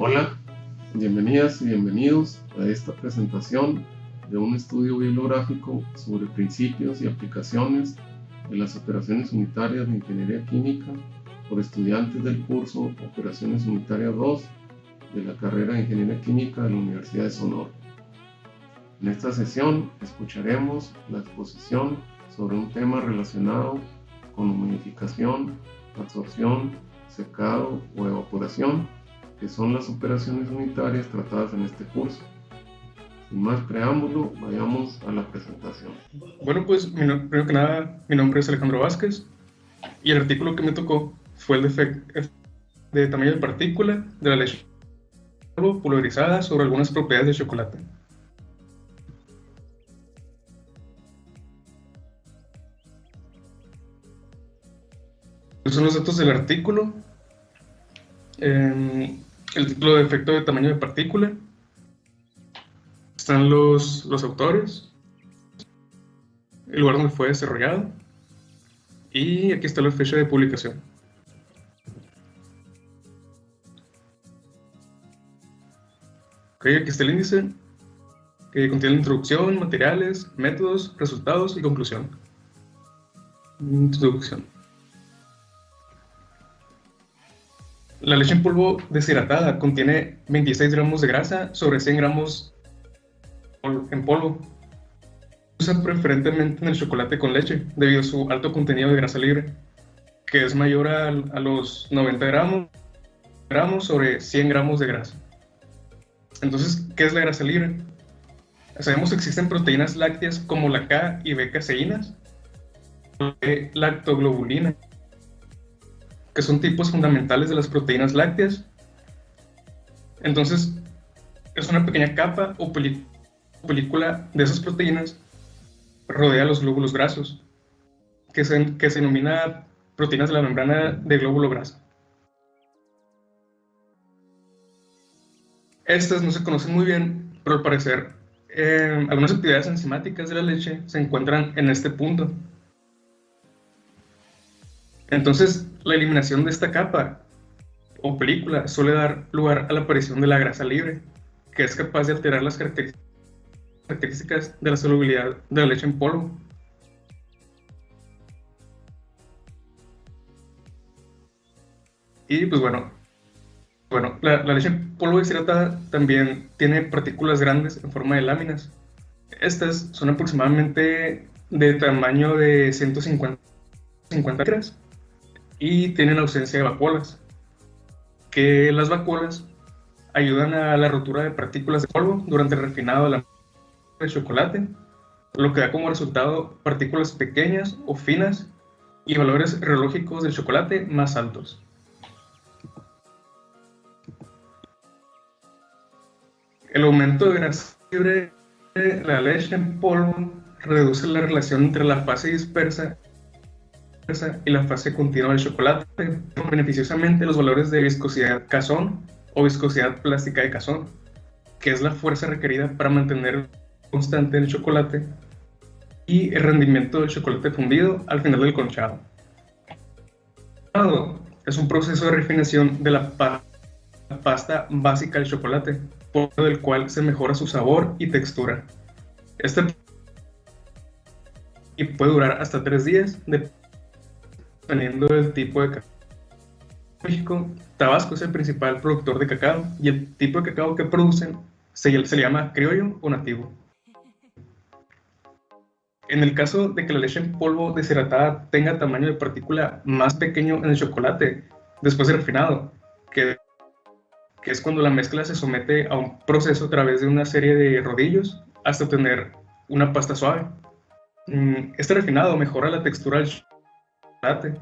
Hola, bienvenidas y bienvenidos a esta presentación de un estudio bibliográfico sobre principios y aplicaciones de las operaciones unitarias de ingeniería química por estudiantes del curso Operaciones Unitarias 2 de la carrera de Ingeniería Química de la Universidad de Sonora. En esta sesión escucharemos la exposición sobre un tema relacionado con humidificación, absorción, secado o evaporación, que son las operaciones unitarias tratadas en este curso. Sin más preámbulo, vayamos a la presentación. Bueno, pues primero que nada, mi nombre es Alejandro Vázquez y el artículo que me tocó fue el de tamaño de partícula de la leche pulverizada sobre algunas propiedades del chocolate. Estos son los datos del artículo. El título de efecto de tamaño de partícula. Están los autores, el lugar donde fue desarrollado y aquí está la fecha de publicación. Ok, aquí está el índice que contiene la introducción, materiales, métodos, resultados y conclusión. Introducción. La leche en polvo deshidratada contiene 26 gramos de grasa sobre 100 gramos en polvo. Se usa preferentemente en el chocolate con leche debido a su alto contenido de grasa libre, que es mayor a los 90 gramos sobre 100 gramos de grasa. Entonces, ¿qué es la grasa libre? Sabemos que existen proteínas lácteas como la K y B caseínas, lactoglobulina, que son tipos fundamentales de las proteínas lácteas. Entonces, es una pequeña capa o película de esas proteínas rodea los glóbulos grasos, que se denomina proteínas de la membrana de glóbulo graso. Estas no se conocen muy bien, pero al parecer algunas actividades enzimáticas de la leche se encuentran en este punto. Entonces, la eliminación de esta capa o película suele dar lugar a la aparición de la grasa libre, que es capaz de alterar las características de la solubilidad de la leche en polvo. Y pues bueno, la leche en polvo deshidratada también tiene partículas grandes en forma de láminas. Estas son aproximadamente de tamaño de 150 micras y tienen ausencia de vacuolas, que las vacuolas ayudan a la rotura de partículas de polvo durante el refinado de la de chocolate, lo que da como resultado partículas pequeñas o finas y valores reológicos del chocolate más altos. El aumento de grasa libre de la leche en polvo reduce la relación entre la fase dispersa y la fase continua del chocolate, beneficiosamente los valores de viscosidad Kazón o viscosidad plástica de Kazón, que es la fuerza requerida para mantener constante el chocolate, y el rendimiento del chocolate fundido al final del conchado. Es un proceso de refinación de la pasta básica del chocolate, por el cual se mejora su sabor y textura. Y puede durar hasta 3 días, dependiendo del tipo de cacao. En México, Tabasco es el principal productor de cacao y el tipo de cacao que producen se le llama criollo o nativo. En el caso de que la leche en polvo deshidratada tenga tamaño de partícula más pequeño en el chocolate después de refinado, que es cuando la mezcla se somete a un proceso a través de una serie de rodillos hasta obtener una pasta suave. Este refinado mejora la textura del chocolate.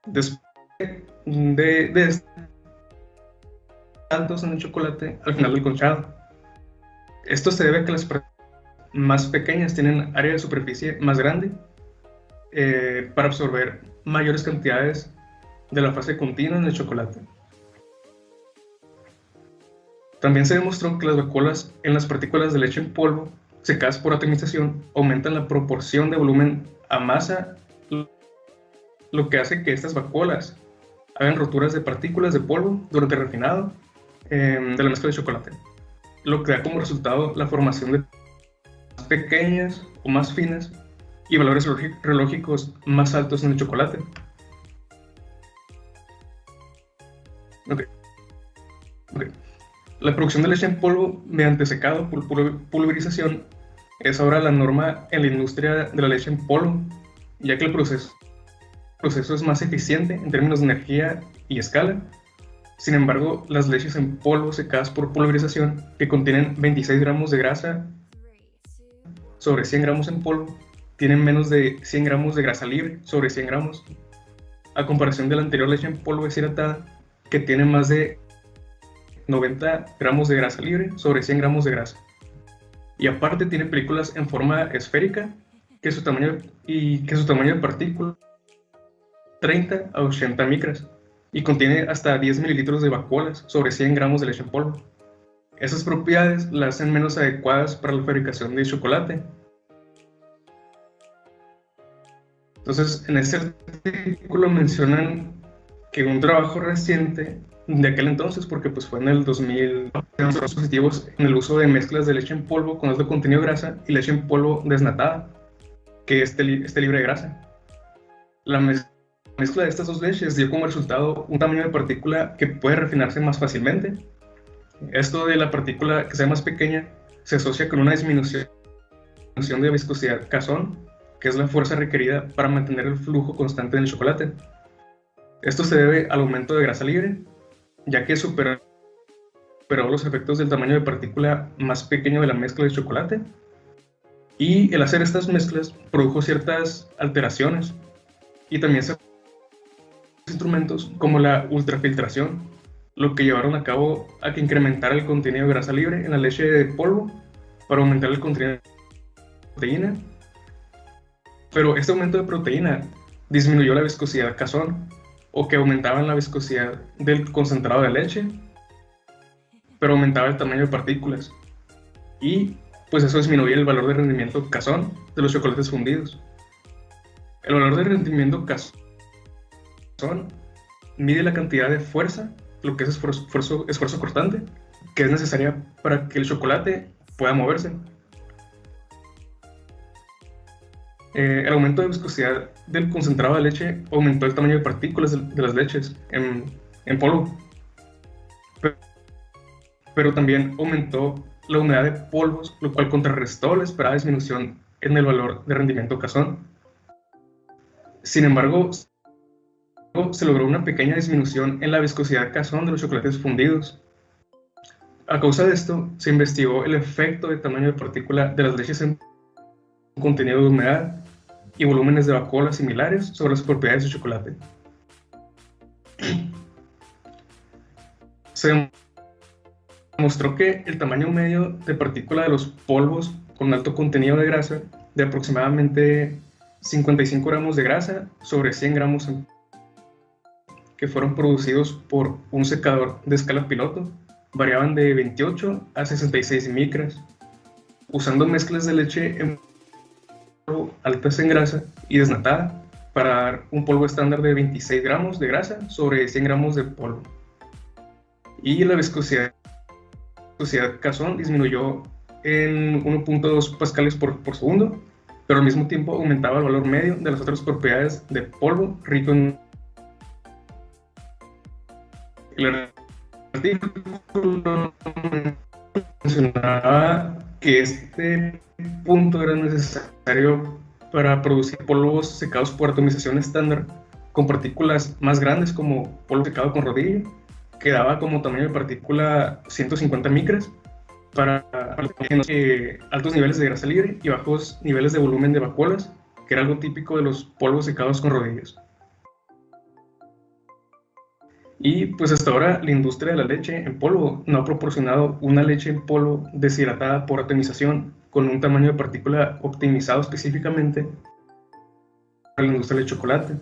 Después de saltos en el chocolate al final del conchado. Esto se debe a que las partículas más pequeñas tienen área de superficie más grande para absorber mayores cantidades de la fase continua en el chocolate. También se demostró que las vacuolas en las partículas de leche en polvo secadas por atomización aumentan la proporción de volumen a masa, lo que hace que estas vacuolas hagan roturas de partículas de polvo durante el refinado de la mezcla de chocolate, lo que da como resultado la formación de más pequeñas o más finas y valores relógicos más altos en el chocolate. Okay. Okay. La producción de leche en polvo mediante secado por pulverización es ahora la norma en la industria de la leche en polvo, ya que el proceso es más eficiente en términos de energía y escala. Sin embargo, las leches en polvo secadas por pulverización, que contienen 26 gramos de grasa sobre 100 gramos en polvo, tienen menos de 100 gramos de grasa libre sobre 100 gramos, a comparación de la anterior leche en polvo deshidratada, que tiene más de 90 gramos de grasa libre sobre 100 gramos de grasa. Y aparte tiene películas en forma esférica, que su tamaño de partícula 30 a 80 micras, y contiene hasta 10 mililitros de vacuolas sobre 100 gramos de leche en polvo. Esas propiedades la hacen menos adecuadas para la fabricación de chocolate. Entonces, en este artículo mencionan que un trabajo reciente de aquel entonces, porque pues fue en el 2000, demostró positivos en el uso de mezclas de leche en polvo con alto contenido de grasa y leche en polvo desnatada, que esté libre de grasa. La mezcla de estas dos leches dio como resultado un tamaño de partícula que puede refinarse más fácilmente. Esto de la partícula que sea más pequeña se asocia con una disminución de viscosidad Kazón, que es la fuerza requerida para mantener el flujo constante en el chocolate. Esto se debe al aumento de grasa libre, ya que superó los efectos del tamaño de partícula más pequeño de la mezcla de chocolate. Y el hacer estas mezclas produjo ciertas alteraciones y también se instrumentos como la ultrafiltración, lo que llevaron a cabo a que incrementara el contenido de grasa libre en la leche de polvo para aumentar el contenido de proteína. Pero este aumento de proteína disminuyó la viscosidad Kazón, o que aumentaban la viscosidad del concentrado de leche, pero aumentaba el tamaño de partículas. Y pues eso disminuía el valor de rendimiento Kazón de los chocolates fundidos. El valor de rendimiento Kazón mide la cantidad de fuerza, lo que es esfuerzo cortante, que es necesaria para que el chocolate pueda moverse. El aumento de viscosidad del concentrado de leche aumentó el tamaño de partículas de las leches en polvo, pero también aumentó la humedad de polvos, lo cual contrarrestó la esperada disminución en el valor de rendimiento Kazón. Sin embargo, se logró una pequeña disminución en la viscosidad Kazón de los chocolates fundidos. A causa de esto, se investigó el efecto de tamaño de partícula de las leches en contenido de humedad y volúmenes de vacuola similares sobre las propiedades del chocolate. Se demostró que el tamaño medio de partícula de los polvos con alto contenido de grasa, de aproximadamente 55 gramos de grasa sobre 100 gramos que fueron producidos por un secador de escala piloto, variaban de 28 a 66 micras, usando mezclas de leche en polvo altas en grasa y desnatada para dar un polvo estándar de 26 gramos de grasa sobre 100 gramos de polvo. Y la viscosidad Kazón disminuyó en 1.2 pascales por segundo, pero al mismo tiempo aumentaba el valor medio de las otras propiedades de polvo rico en... El artículo mencionaba que este punto era necesario para producir polvos secados por atomización estándar con partículas más grandes, como polvo secado con rodillo, que daba como tamaño de partícula 150 micras, para altos niveles de grasa libre y bajos niveles de volumen de vacuolas, que era algo típico de los polvos secados con rodillos. Y pues hasta ahora la industria de la leche en polvo no ha proporcionado una leche en polvo deshidratada por atomización con un tamaño de partícula optimizado específicamente para la industria del chocolate.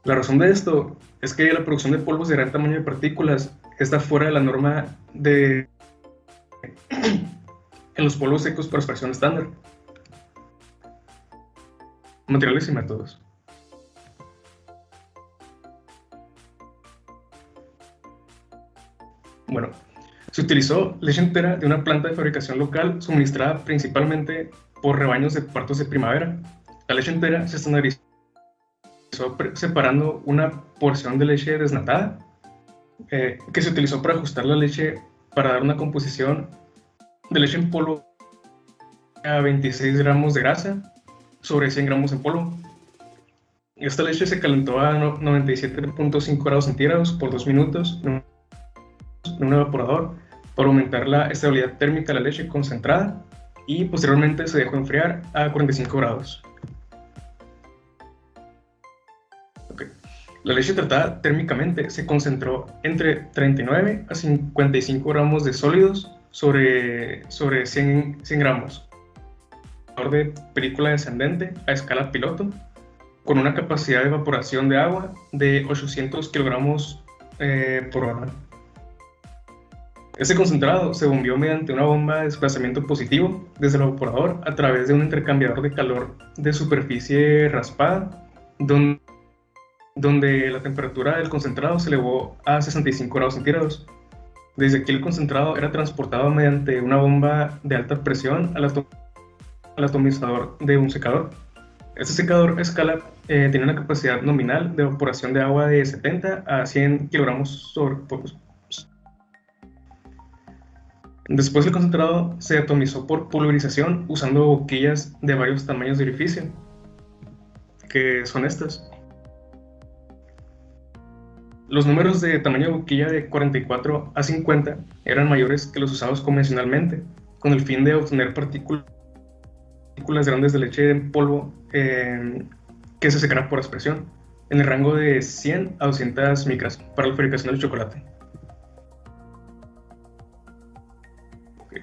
La razón de esto es que la producción de polvos de gran tamaño de partículas está fuera de la norma en los polvos secos para extracción estándar. Materiales y métodos. Bueno, se utilizó leche entera de una planta de fabricación local suministrada principalmente por rebaños de partos de primavera. La leche entera se estandarizó separando una porción de leche desnatada que se utilizó para ajustar la leche para dar una composición de leche en polvo a 26 gramos de grasa sobre 100 gramos en polvo. Esta leche se calentó a 97.5 grados centígrados por 2 minutos en un evaporador para aumentar la estabilidad térmica de la leche concentrada y posteriormente se dejó enfriar a 45 grados. Okay. La leche tratada térmicamente se concentró entre 39 a 55 gramos de sólidos sobre 100 gramos. De película descendente a escala piloto, con una capacidad de evaporación de agua de 800 kilogramos por hora. Este concentrado se bombeó mediante una bomba de desplazamiento positivo desde el evaporador a través de un intercambiador de calor de superficie raspada, donde la temperatura del concentrado se elevó a 65 grados centígrados. Desde aquí el concentrado era transportado mediante una bomba de alta presión al atomizador de un secador. Este secador a escala tiene una capacidad nominal de evaporación de agua de 70 a 100 kilogramos sobre polvos. Después el concentrado se atomizó por pulverización usando boquillas de varios tamaños de orificio, que son estas. Los números de tamaño de boquilla de 44 a 50 eran mayores que los usados convencionalmente, con el fin de obtener partículas grandes de leche en polvo que se secaran por aspersión, en el rango de 100 a 200 micras para la fabricación del chocolate. Okay.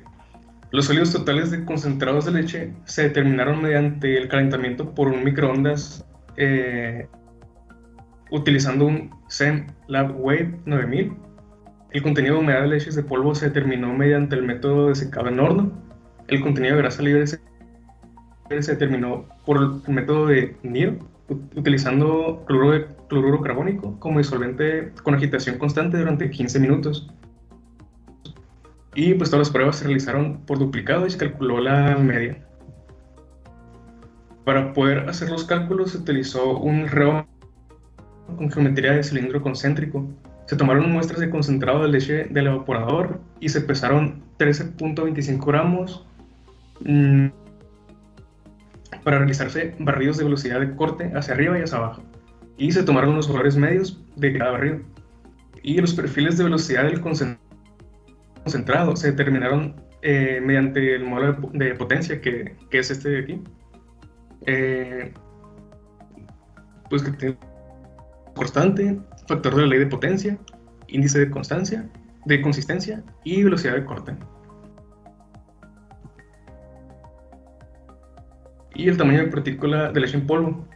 Los sólidos totales de concentrados de leche se determinaron mediante el calentamiento por un microondas utilizando un SEM LabWave 9000. El contenido de humedad de leches de polvo se determinó mediante el método de secado en horno. El contenido de grasa libre se determinó por el método de NIR, utilizando cloruro carbónico como disolvente con agitación constante durante 15 minutos. Y pues todas las pruebas se realizaron por duplicado y se calculó la media. Para poder hacer los cálculos se utilizó un reloj con geometría de cilindro concéntrico. Se tomaron muestras de concentrado de leche del evaporador y se pesaron 13.25 gramos para realizarse barridos de velocidad de corte hacia arriba y hacia abajo. Y se tomaron los valores medios de cada barrido. Y los perfiles de velocidad del concentrado se determinaron mediante el modelo de potencia que es este de aquí. Pues que tiene constante, factor de la ley de potencia, índice de consistencia y velocidad de corte. Y el tamaño de partícula de leche en polvo.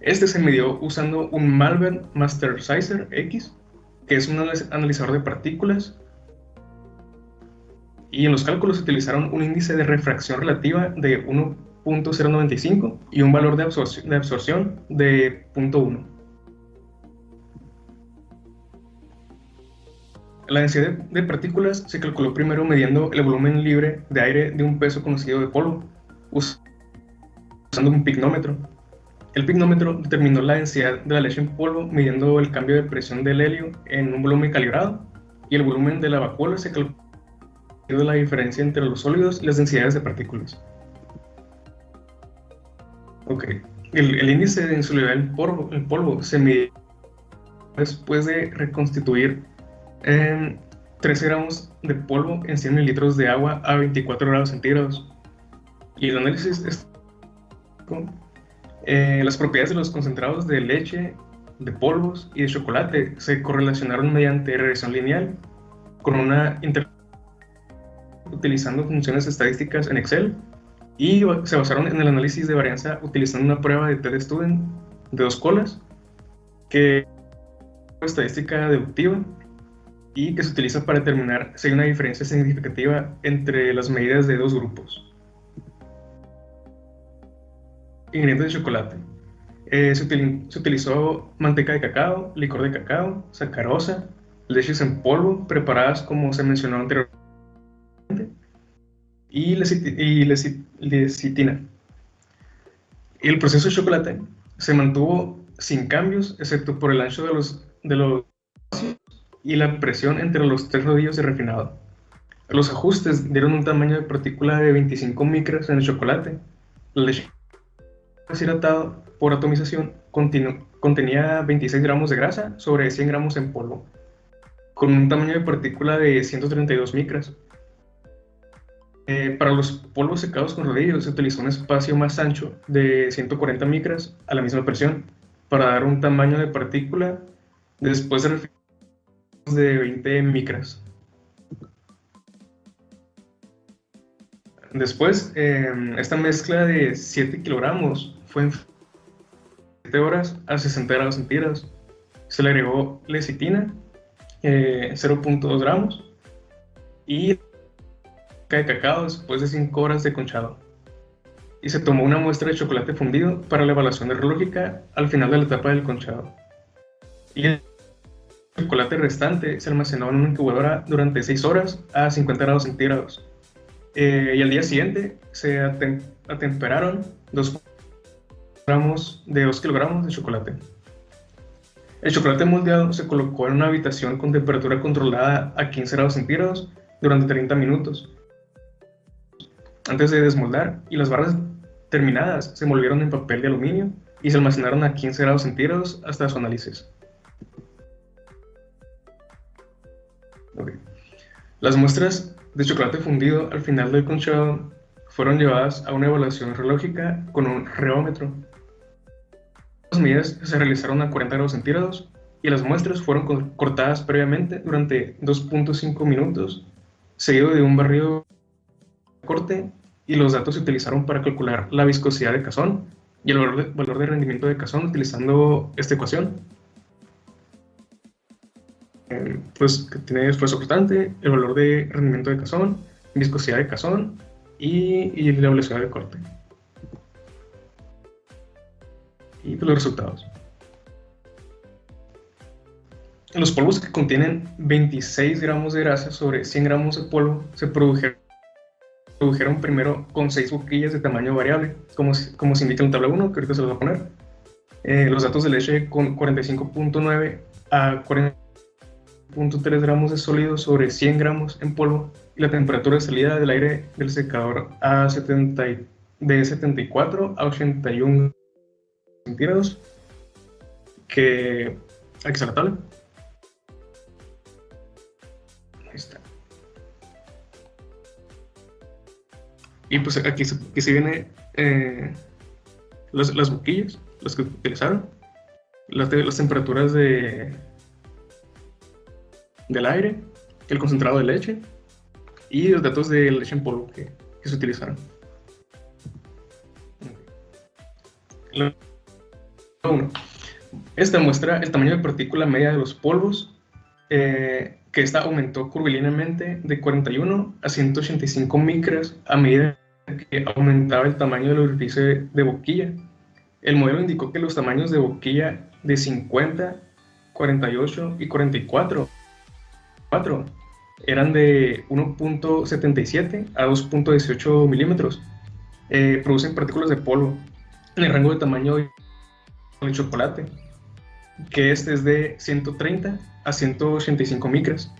Este se midió usando un Malvern Master Sizer X, que es un analizador de partículas. Y en los cálculos se utilizaron un índice de refracción relativa de 1.095 y un valor de absorción de 0.1. La densidad de partículas se calculó primero midiendo el volumen libre de aire de un peso conocido de polvo, usando un pignómetro. El pignómetro determinó la densidad de la leche en polvo midiendo el cambio de presión del helio en un volumen calibrado, y el volumen de la vacuola se calculó de la diferencia entre los sólidos y las densidades de partículas. Okay. El índice de insolubilidad en polvo se midió después de reconstituir 13 gramos de polvo en 100 mililitros de agua a 24 grados centígrados. Y el análisis es las propiedades de los concentrados de leche, de polvos y de chocolate se correlacionaron mediante regresión lineal con una utilizando funciones estadísticas en Excel, y se basaron en el análisis de varianza utilizando una prueba de TestStudent de 2 colas, que es una estadística deductiva y que se utiliza para determinar si hay una diferencia significativa entre las medidas de 2 grupos. Ingredientes de chocolate. Se utilizó manteca de cacao, licor de cacao, sacarosa, leches en polvo preparadas como se mencionó anteriormente y lecitina. Y el proceso de chocolate se mantuvo sin cambios, excepto por el ancho de los y la presión entre los 3 rodillos de refinado. Los ajustes dieron un tamaño de partícula de 25 micras en el chocolate. La leche deshidratada por atomización contenía 26 gramos de grasa sobre 100 gramos en polvo, con un tamaño de partícula de 132 micras. Para los polvos secados con rodillos se utilizó un espacio más ancho de 140 micras a la misma presión para dar un tamaño de partícula después de 20 micras. Después, esta mezcla de 7 kilogramos fue en 7 horas a 60 grados centígrados. Se le agregó lecitina, 0.2 gramos, y de cacao después de 5 horas de conchado. Y se tomó una muestra de chocolate fundido para la evaluación neurológica al final de la etapa del conchado. Y el chocolate restante se almacenó en una incubadora durante 6 horas a 50 grados centígrados. Y al día siguiente se atemperaron 2 kilogramos de chocolate. El chocolate moldeado se colocó en una habitación con temperatura controlada a 15 grados centígrados durante 30 minutos antes de desmoldar, y las barras terminadas se envolvieron en papel de aluminio y se almacenaron a 15 grados centígrados hasta su análisis. Okay. Las muestras de chocolate fundido al final del conchado fueron llevadas a una evaluación reológica con un reómetro. Las medidas se realizaron a 40 grados centígrados y las muestras fueron cortadas previamente durante 2.5 minutos, seguido de un barrido de corte, y los datos se utilizaron para calcular la viscosidad de Cazón y el valor de rendimiento de Cazón utilizando esta ecuación. Pues que tiene esfuerzo constante, el valor de rendimiento de Cazón, viscosidad de Cazón y la velocidad de corte. Y pues los resultados. Los polvos que contienen 26 gramos de grasa sobre 100 gramos de polvo se produjeron primero con 6 boquillas de tamaño variable, como se indica en la tabla 1, que ahorita se los voy a poner. Los datos de leche con 45.9 a 40.3 gramos de sólido sobre 100 gramos en polvo, y la temperatura de salida del aire del secador de 74 a 81 centígrados, que aquí está la tabla. Ahí está. Y pues aquí se viene las boquillas, las que utilizaron, las temperaturas del aire, el concentrado de leche y los datos de leche en polvo que se utilizaron. La 1. Esta muestra el tamaño de partícula media de los polvos, que esta aumentó curvilíneamente de 41 a 185 micras a medida que aumentaba el tamaño del orificio de boquilla. El modelo indicó que los tamaños de boquilla de 50, 48 y 44 eran de 1.77 a 2.18 milímetros. Producen partículas de polvo en el rango de tamaño del chocolate, que es de 130 a 185 micras,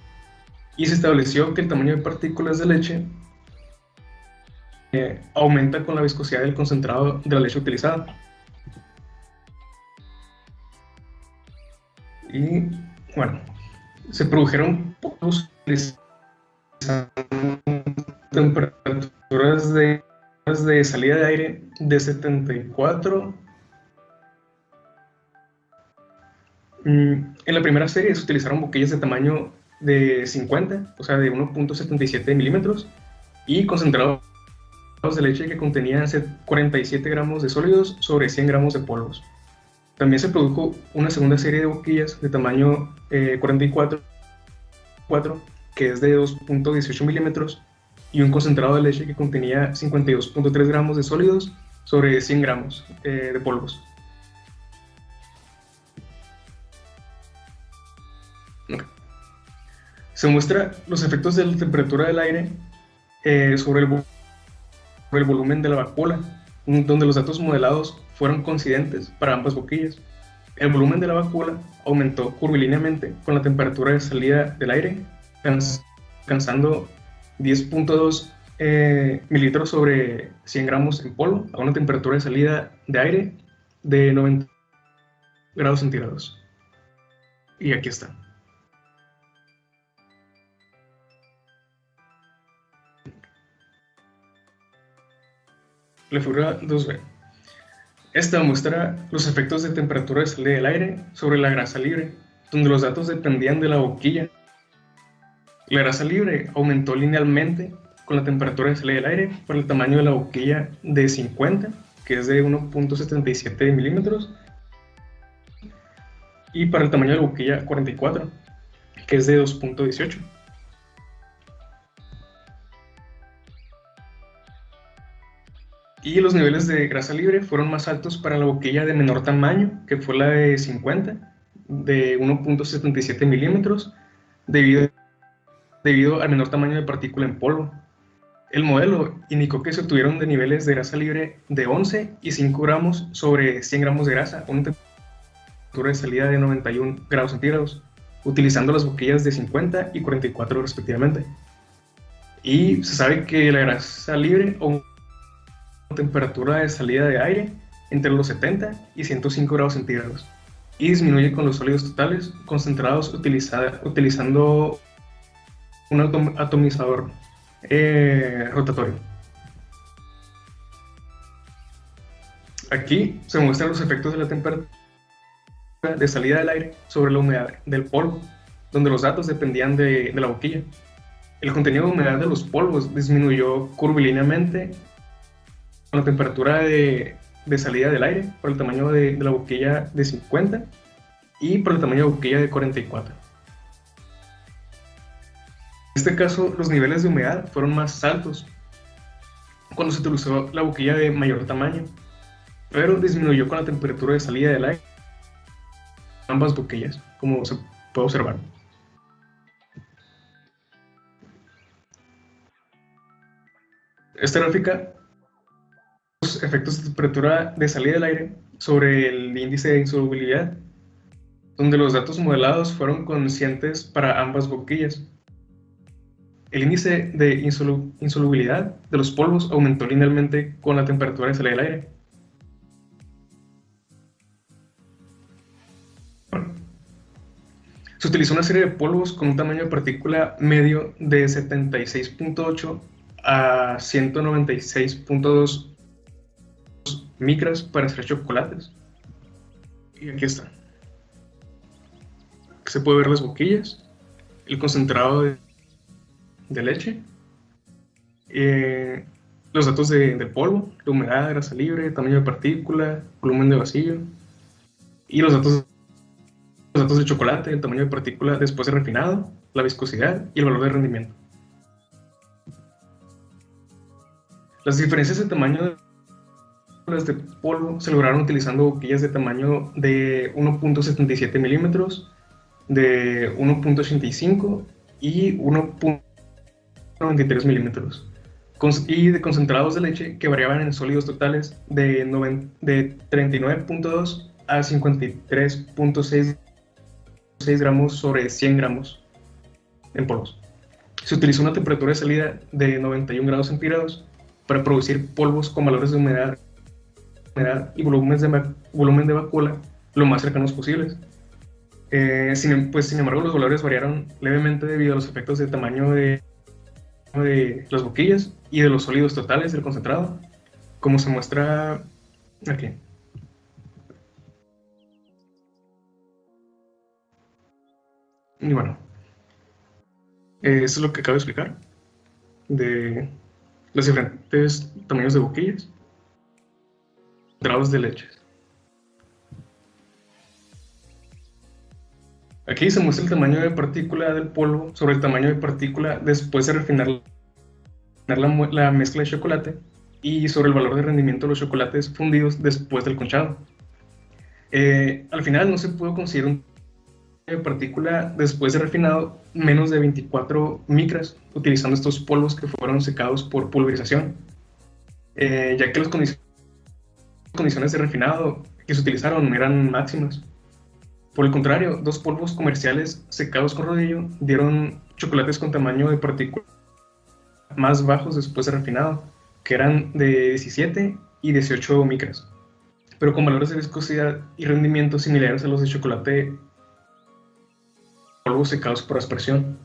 y se estableció que el tamaño de partículas de leche aumenta con la viscosidad del concentrado de la leche utilizada. Y bueno, se produjeron polvos temperaturas de salida de aire de 74. En la primera serie se utilizaron boquillas de tamaño de 50, o sea de 1.77 milímetros, y concentrados de leche que contenían 47 gramos de sólidos sobre 100 gramos de polvos. También se produjo una segunda serie de boquillas de tamaño 44, que es de 2.18 milímetros, y un concentrado de leche que contenía 52.3 gramos de sólidos sobre 100 gramos de polvos. Okay. Se muestra los efectos de la temperatura del aire sobre el volumen de la vacuola, donde los datos modelados fueron coincidentes para ambas boquillas. El volumen de la vacuola aumentó curvilíneamente con la temperatura de salida del aire, alcanzando 10.2 mililitros sobre 100 gramos en polvo a una temperatura de salida de aire de 90 grados centígrados. Y aquí está. La figura 2b. Esta muestra los efectos de temperatura de salida del aire sobre la grasa libre, donde los datos dependían de la boquilla. La grasa libre aumentó linealmente con la temperatura de salida del aire por el tamaño de la boquilla de 50, que es de 1.77 milímetros, y para el tamaño de la boquilla 44, que es de 2.18. Y los niveles de grasa libre fueron más altos para la boquilla de menor tamaño, que fue la de 50, de 1.77 milímetros, debido al menor tamaño de partícula en polvo. El modelo indicó que se obtuvieron de niveles de grasa libre de 11 y 5 gramos sobre 100 gramos de grasa, una temperatura de salida de 91 grados centígrados, utilizando las boquillas de 50 y 44 respectivamente. Y se sabe que la grasa libre temperatura de salida de aire entre los 70 y 105 grados centígrados y disminuye con los sólidos totales concentrados utilizando un atomizador rotatorio. Aquí se muestran los efectos de la temperatura de salida del aire sobre la humedad del polvo, donde los datos dependían de la boquilla. El contenido de humedad de los polvos disminuyó curvilíneamente con la temperatura de salida del aire por el tamaño de la boquilla de 50 y por el tamaño de la boquilla de 44. En este caso, los niveles de humedad fueron más altos cuando se utilizó la boquilla de mayor tamaño, pero disminuyó con la temperatura de salida del aire en ambas boquillas, como se puede observar. Esta gráfica los efectos de temperatura de salida del aire sobre el índice de insolubilidad, donde los datos modelados fueron conscientes para ambas boquillas. El índice de insolubilidad de los polvos aumentó linealmente con la temperatura de salida del aire. Se utilizó una serie de polvos con un tamaño de partícula medio de 76.8 a 196.2 micras para hacer chocolates. Y aquí está. Se puede ver las boquillas, el concentrado de leche, los datos de polvo, la humedad, grasa libre, tamaño de partícula, volumen de vacío, y los datos de chocolate, el tamaño de partícula después de refinado, la viscosidad y el valor de rendimiento. Las diferencias de tamaño de polvo se lograron utilizando boquillas de tamaño de 1.77 milímetros, de 1.85 y 1.93 milímetros, y de concentrados de leche que variaban en sólidos totales de 39.2 a 53.6 gramos sobre 100 gramos en polvos. Se utilizó una temperatura de salida de 91 grados centígrados para producir polvos con valores de humedad y volumen de vacuola lo más cercanos posibles. Sin embargo, los valores variaron levemente debido a los efectos de tamaño de las boquillas y de los sólidos totales del concentrado, como se muestra aquí. Y bueno, eso es lo que acabo de explicar de los diferentes tamaños de boquillas, grados de leche. Aquí se muestra el tamaño de partícula del polvo sobre el tamaño de partícula después de refinar la mezcla de chocolate y sobre el valor de rendimiento de los chocolates fundidos después del conchado. Al final no se pudo conseguir un de partícula después de refinado menos de 24 micras, utilizando estos polvos que fueron secados por pulverización, ya que las condiciones de refinado que se utilizaron eran máximas. Por el contrario, dos polvos comerciales secados con rodillo dieron chocolates con tamaño de partícula más bajos después de refinado, que eran de 17 y 18 micras, pero con valores de viscosidad y rendimiento similares a los de chocolate polvos secados por aspersión.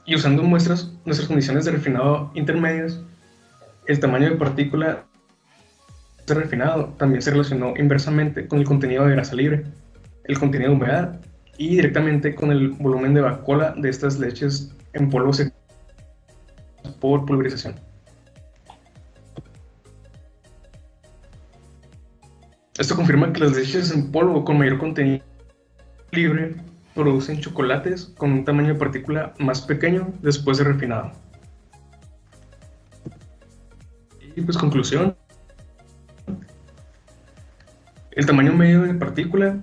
Y usando nuestras condiciones de refinado intermedias, el tamaño de partícula de refinado también se relacionó inversamente con el contenido de grasa libre, el contenido de humedad y directamente con el volumen de vacuola de estas leches en polvo secados por pulverización. Esto confirma que las leches en polvo con mayor contenido libre producen chocolates con un tamaño de partícula más pequeño después de refinado. Y pues conclusión, el tamaño medio de partícula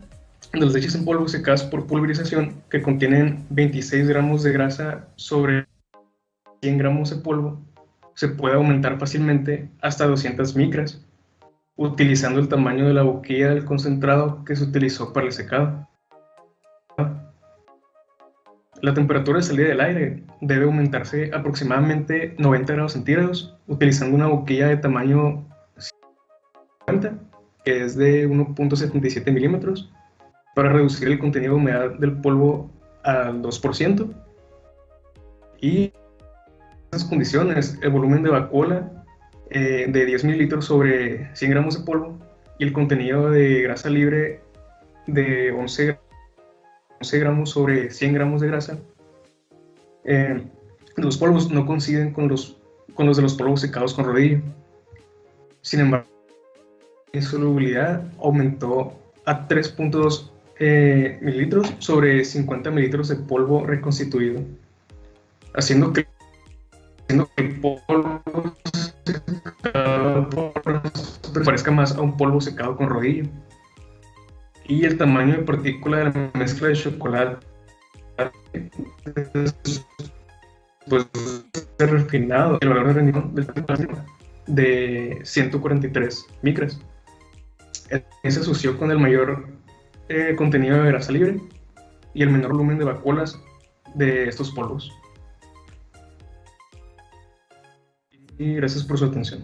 de las leches en polvo secadas por pulverización, que contienen 26 gramos de grasa sobre 100 gramos de polvo, se puede aumentar fácilmente hasta 200 micras, utilizando el tamaño de la boquilla del concentrado que se utilizó para el secado. La temperatura de salida del aire debe aumentarse aproximadamente 90 grados centígrados, utilizando una boquilla de tamaño 50, que es de 1.77 milímetros, para reducir el contenido de humedad del polvo al 2%. Y en esas condiciones, el volumen de vacuola de 10 mililitros sobre 100 gramos de polvo y el contenido de grasa libre de 11 gramos sobre 100 gramos de grasa, los polvos no coinciden con los de los polvos secados con rodillo. Sin embargo, la solubilidad aumentó a 3.2 mililitros sobre 50 mililitros de polvo reconstituido, haciendo que el polvo secado parezca más a un polvo secado con rodillo. Y el tamaño de partícula de la mezcla de chocolate pues de refinado, el valor de rendimiento del de 143 micras. Se asoció con el mayor contenido de grasa libre y el menor volumen de vacuolas de estos polvos. Y gracias por su atención.